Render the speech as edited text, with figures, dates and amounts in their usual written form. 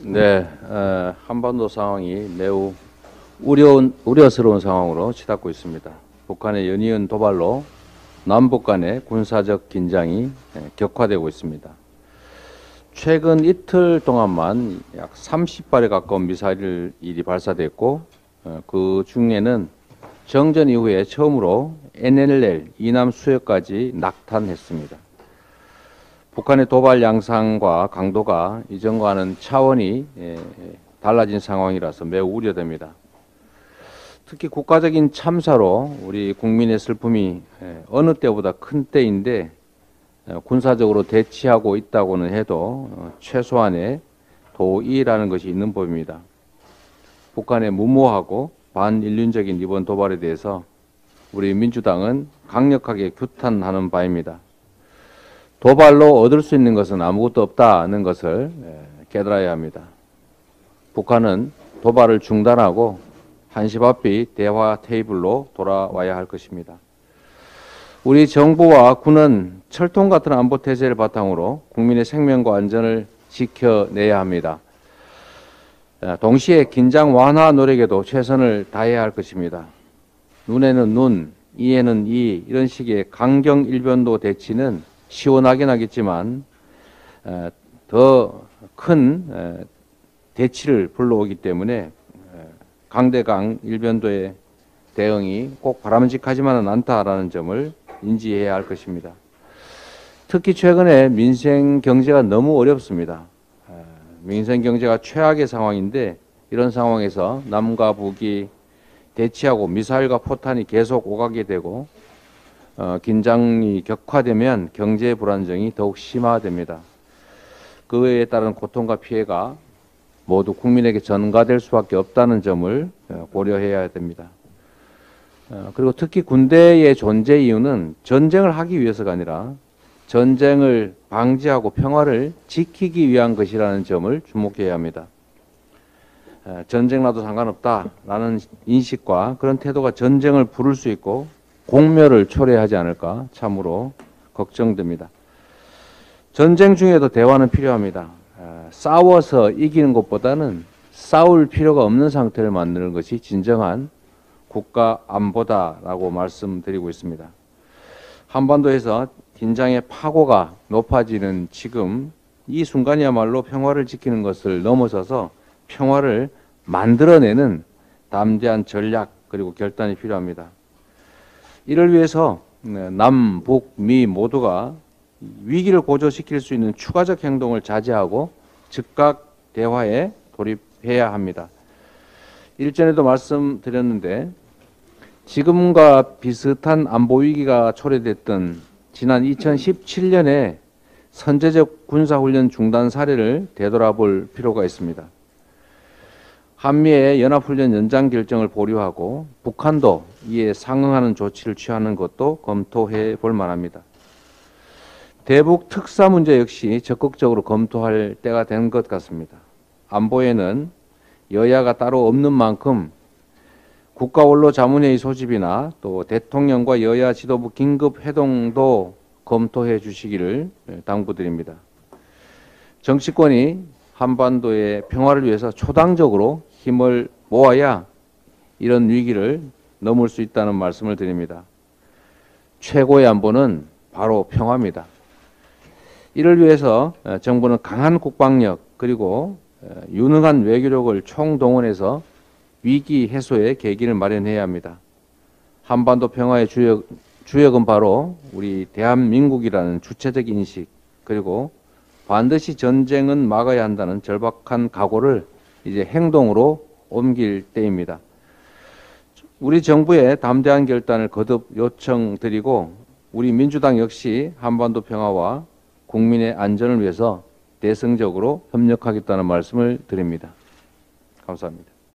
네, 한반도 상황이 매우 우려스러운 상황으로 치닫고 있습니다. 북한의 연이은 도발로 남북 간의 군사적 긴장이 격화되고 있습니다. 최근 이틀 동안만 약 30발에 가까운 미사일이 발사됐고, 그 중에는 정전 이후에 처음으로 NLL 이남 수역까지 낙탄했습니다. 북한의 도발 양상과 강도가 이전과는 차원이 달라진 상황이라서 매우 우려됩니다. 특히 국가적인 참사로 우리 국민의 슬픔이 어느 때보다 큰 때인데 군사적으로 대치하고 있다고는 해도 최소한의 도의라는 것이 있는 법입니다. 북한의 무모하고 반인륜적인 이번 도발에 대해서 우리 민주당은 강력하게 규탄하는 바입니다. 도발로 얻을 수 있는 것은 아무것도 없다는 것을 깨달아야 합니다. 북한은 도발을 중단하고 한시바삐 대화 테이블로 돌아와야 할 것입니다. 우리 정부와 군은 철통 같은 안보 태세를 바탕으로 국민의 생명과 안전을 지켜내야 합니다. 동시에 긴장 완화 노력에도 최선을 다해야 할 것입니다. 눈에는 눈, 이에는 이, 이런 식의 강경 일변도 대치는 시원하긴 하겠지만 더 큰 대치를 불러오기 때문에 강대강 일변도의 대응이 꼭 바람직하지만은 않다라는 점을 인지해야 할 것입니다. 특히 최근에 민생 경제가 너무 어렵습니다. 민생 경제가 최악의 상황인데 이런 상황에서 남과 북이 대치하고 미사일과 포탄이 계속 오가게 되고 긴장이 격화되면 경제 불안정이 더욱 심화됩니다. 그에 따른 고통과 피해가 모두 국민에게 전가될 수밖에 없다는 점을 고려해야 됩니다. 그리고 특히 군대의 존재 이유는 전쟁을 하기 위해서가 아니라 전쟁을 방지하고 평화를 지키기 위한 것이라는 점을 주목해야 합니다. 전쟁 나도 상관없다라는 인식과 그런 태도가 전쟁을 부를 수 있고 공멸을 초래하지 않을까 참으로 걱정됩니다. 전쟁 중에도 대화는 필요합니다. 싸워서 이기는 것보다는 싸울 필요가 없는 상태를 만드는 것이 진정한 국가 안보다라고 말씀드리고 있습니다. 한반도에서 긴장의 파고가 높아지는 지금 이 순간이야말로 평화를 지키는 것을 넘어서서 평화를 만들어내는 담대한 전략 그리고 결단이 필요합니다. 이를 위해서 남, 북, 미 모두가 위기를 고조시킬 수 있는 추가적 행동을 자제하고 즉각 대화에 돌입해야 합니다. 일전에도 말씀드렸는데 지금과 비슷한 안보 위기가 초래됐던 지난 2017년에 선제적 군사훈련 중단 사례를 되돌아볼 필요가 있습니다. 한미의 연합훈련 연장 결정을 보류하고 북한도 이에 상응하는 조치를 취하는 것도 검토해 볼 만합니다. 대북 특사 문제 역시 적극적으로 검토할 때가 된 것 같습니다. 안보에는 여야가 따로 없는 만큼 국가원로 자문회의 소집이나 또 대통령과 여야 지도부 긴급 회동도 검토해 주시기를 당부드립니다. 정치권이 한반도의 평화를 위해서 초당적으로 힘을 모아야 이런 위기를 넘을 수 있다는 말씀을 드립니다. 최고의 안보는 바로 평화입니다. 이를 위해서 정부는 강한 국방력 그리고 유능한 외교력을 총동원해서 위기 해소의 계기를 마련해야 합니다. 한반도 평화의 주역은 바로 우리 대한민국이라는 주체적 인식 그리고 반드시 전쟁은 막아야 한다는 절박한 각오를 이제 행동으로 옮길 때입니다. 우리 정부의 담대한 결단을 거듭 요청드리고 우리 민주당 역시 한반도 평화와 국민의 안전을 위해서 대승적으로 협력하겠다는 말씀을 드립니다. 감사합니다.